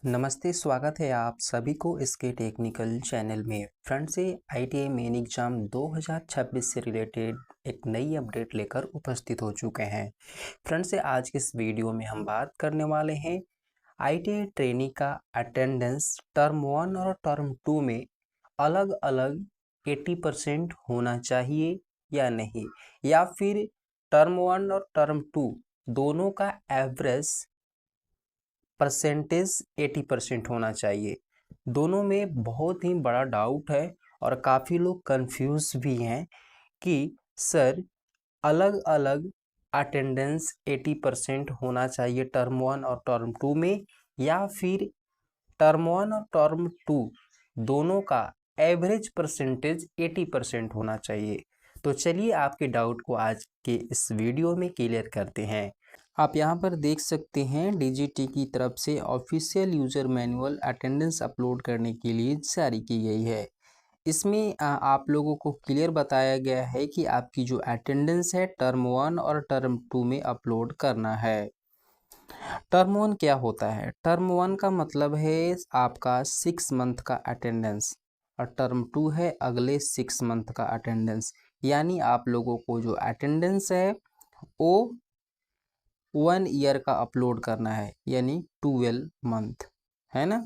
नमस्ते, स्वागत है आप सभी को इसके टेक्निकल चैनल में। फ्रेंड से ITI मेन एग्ज़ाम 2026 से रिलेटेड एक नई अपडेट लेकर उपस्थित हो चुके हैं। फ्रेंड से आज के इस वीडियो में हम बात करने वाले हैं ITI ट्रेनी का अटेंडेंस टर्म 1 और टर्म 2 में अलग अलग 80% होना चाहिए या नहीं, या फिर टर्म 1 और टर्म 2 दोनों का एवरेज परसेंटेज 80% होना चाहिए। दोनों में बहुत ही बड़ा डाउट है और काफ़ी लोग कंफ्यूज भी हैं कि सर अलग अलग अटेंडेंस 80% होना चाहिए टर्म 1 और टर्म 2 में, या फिर टर्म 1 और टर्म 2 दोनों का एवरेज परसेंटेज 80% होना चाहिए। तो चलिए आपके डाउट को आज के इस वीडियो में क्लियर करते हैं। आप यहाँ पर देख सकते हैं DGT की तरफ से official user manual attendance upload करने के लिए जारी की गई है। इसमें आप लोगों को क्लियर बताया गया है कि आपकी जो अटेंडेंस है टर्म 1 और टर्म 2 में अपलोड करना है। टर्म 1 क्या होता है? टर्म 1 का मतलब है आपका 6 मंथ का अटेंडेंस, और टर्म 2 है अगले 6 मंथ का अटेंडेंस। यानी आप लोगों को जो अटेंडेंस है वो 1 ईयर का अपलोड करना है, यानी 12 मंथ, है ना।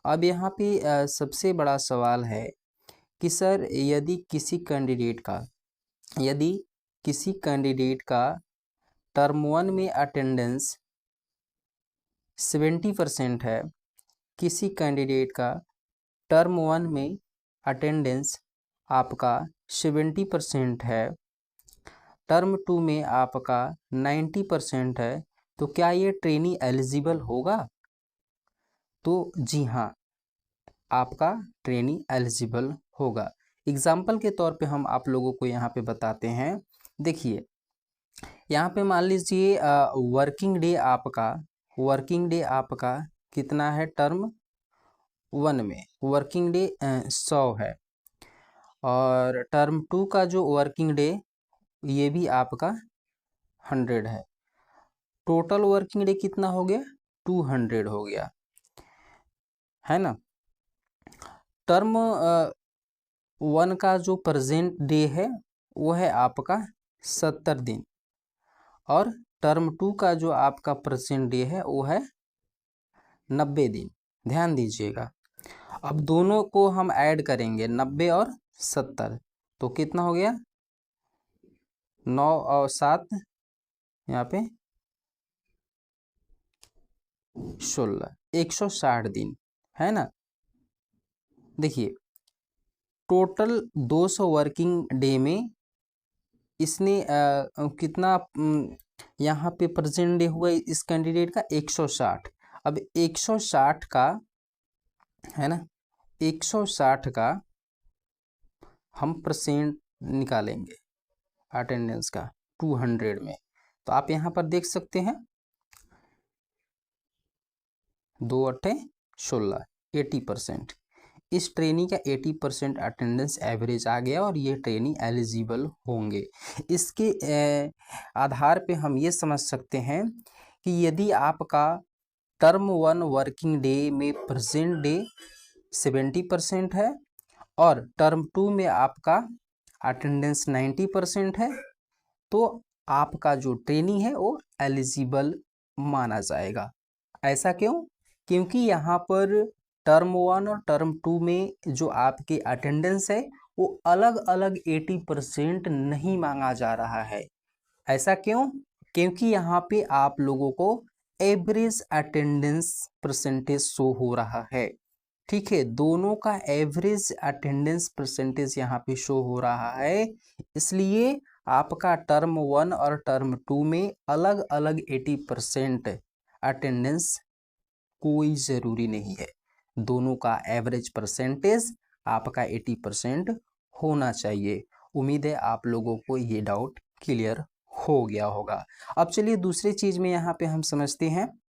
अब यहाँ पे सबसे बड़ा सवाल है कि सर यदि किसी कैंडिडेट का टर्म 1 में अटेंडेंस 70% है, किसी कैंडिडेट का टर्म 1 में अटेंडेंस आपका 70% है, टर्म 2 में आपका 90% है, तो क्या ये ट्रेनी एलिजिबल होगा? तो जी हाँ, आपका ट्रेनी एलिजिबल होगा। एग्जाम्पल के तौर पे हम आप लोगों को यहाँ पे बताते हैं। देखिए यहाँ पे मान लीजिए वर्किंग डे आपका कितना है? टर्म 1 में वर्किंग डे 100 है, और टर्म 2 का जो वर्किंग डे ये भी आपका 100 है। टोटल वर्किंग डे कितना हो गया? 200 हो गया, है ना। टर्म 1 का जो प्रेजेंट डे है वो है आपका 70 दिन, और टर्म 2 का जो आपका प्रेजेंट डे है वो है 90 दिन। ध्यान दीजिएगा, अब दोनों को हम ऐड करेंगे 90 और 70, तो कितना हो गया? 9 और 7 यहाँ पे 16, 160 दिन, है ना। देखिए टोटल 200 वर्किंग डे में इसने कितना यहाँ पे प्रेजेंट डे हुआ इस कैंडिडेट का 160। अब 160 का, है ना, 160 का हम परसेंट निकालेंगे अटेंडेंस का 200 में, तो आप यहाँ पर देख सकते हैं 2 8 16, 80%। इस ट्रेनी का 80% अटेंडेंस एवरेज आ गया और ये ट्रेनी एलिजिबल होंगे। इसके आधार पे हम ये समझ सकते हैं कि यदि आपका टर्म 1 वर्किंग डे में प्रेजेंट डे 70% है और टर्म 2 में आपका अटेंडेंस 90% है, तो आपका जो ट्रेनी है वो एलिजिबल माना जाएगा। ऐसा क्यों? क्योंकि यहाँ पर टर्म 1 और टर्म 2 में जो आपकी अटेंडेंस है वो अलग अलग 80% नहीं मांगा जा रहा है। ऐसा क्यों? क्योंकि यहाँ पे आप लोगों को एवरेज अटेंडेंस परसेंटेज शो हो रहा है। ठीक है, दोनों का एवरेज अटेंडेंस परसेंटेज यहाँ पे शो हो रहा है, इसलिए आपका टर्म 1 और टर्म 2 में अलग अलग 80% अटेंडेंस कोई ज़रूरी नहीं है। दोनों का एवरेज परसेंटेज आपका 80% होना चाहिए। उम्मीद है आप लोगों को ये डाउट क्लियर हो गया होगा। अब चलिए दूसरी चीज़ में यहाँ पे हम समझते हैं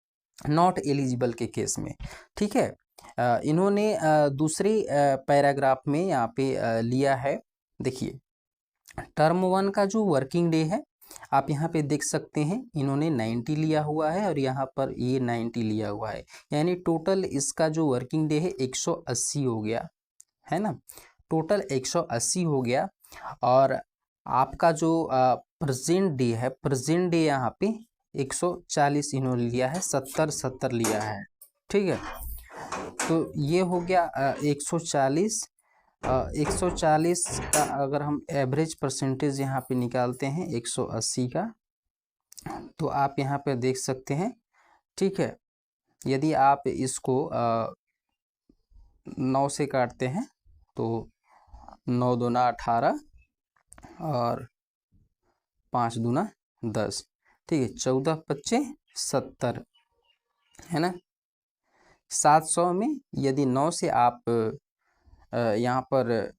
नॉट एलिजिबल के केस में। ठीक है, इन्होंने दूसरे पैराग्राफ में यहाँ पे लिया है। देखिए टर्म 1 का जो वर्किंग डे है आप यहाँ पे देख सकते हैं इन्होंने 90 लिया हुआ है और यहाँ पर ये 90 लिया हुआ है, यानी टोटल इसका जो वर्किंग डे है 180 हो गया है ना, टोटल 180 हो गया। और आपका जो प्रेजेंट डे है, प्रेजेंट डे यहाँ पे 140 इन्होंने लिया है, 70 लिया है, ठीक है। तो ये हो गया 140। 140 का अगर हम एवरेज परसेंटेज यहाँ पे निकालते हैं 180 का, तो आप यहाँ पे देख सकते हैं, ठीक है। यदि आप इसको 9 से काटते हैं तो 9 दूना 18 और 5 दूना 10, ठीक है, 14 25 70 है ना। 700 में यदि 9 से आप यहाँ पर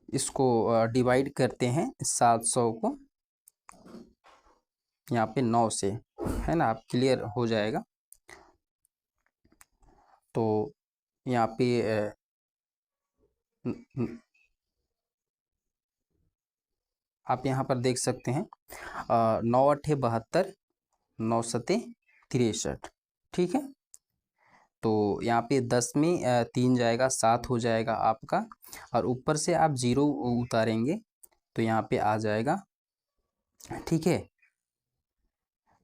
इसको डिवाइड करते हैं 700 को यहाँ पे 9 से, है ना, आप क्लियर हो जाएगा। तो यहाँ पे आप यहाँ पर देख सकते हैं 9 8 72, 9 7 63, ठीक है। तो यहाँ पे 10 में 3 जाएगा, 7 हो जाएगा आपका, और ऊपर से आप 0 उतारेंगे तो यहाँ पे आ जाएगा, ठीक है।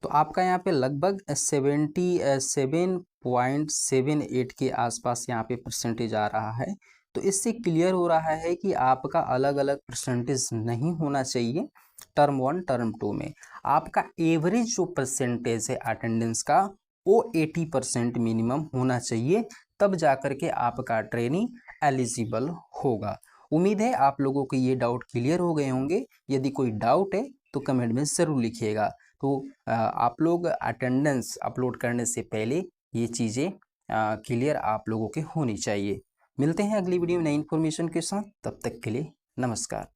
तो आपका यहाँ पे लगभग 77.78 के आसपास यहाँ पे परसेंटेज आ रहा है। तो इससे क्लियर हो रहा है कि आपका अलग अलग परसेंटेज नहीं होना चाहिए टर्म 1 टर्म 2 में। आपका एवरेज जो परसेंटेज है अटेंडेंस का वो 80% मिनिमम होना चाहिए, तब जाकर के आपका ट्रेनिंग एलिजिबल होगा। उम्मीद है आप लोगों को ये डाउट क्लियर हो गए होंगे। यदि कोई डाउट है तो कमेंट में ज़रूर लिखिएगा। तो आप लोग अटेंडेंस अपलोड करने से पहले ये चीज़ें क्लियर आप लोगों के होनी चाहिए। मिलते हैं अगली वीडियो में नई इन्फॉर्मेशन के साथ, तब तक के लिए नमस्कार।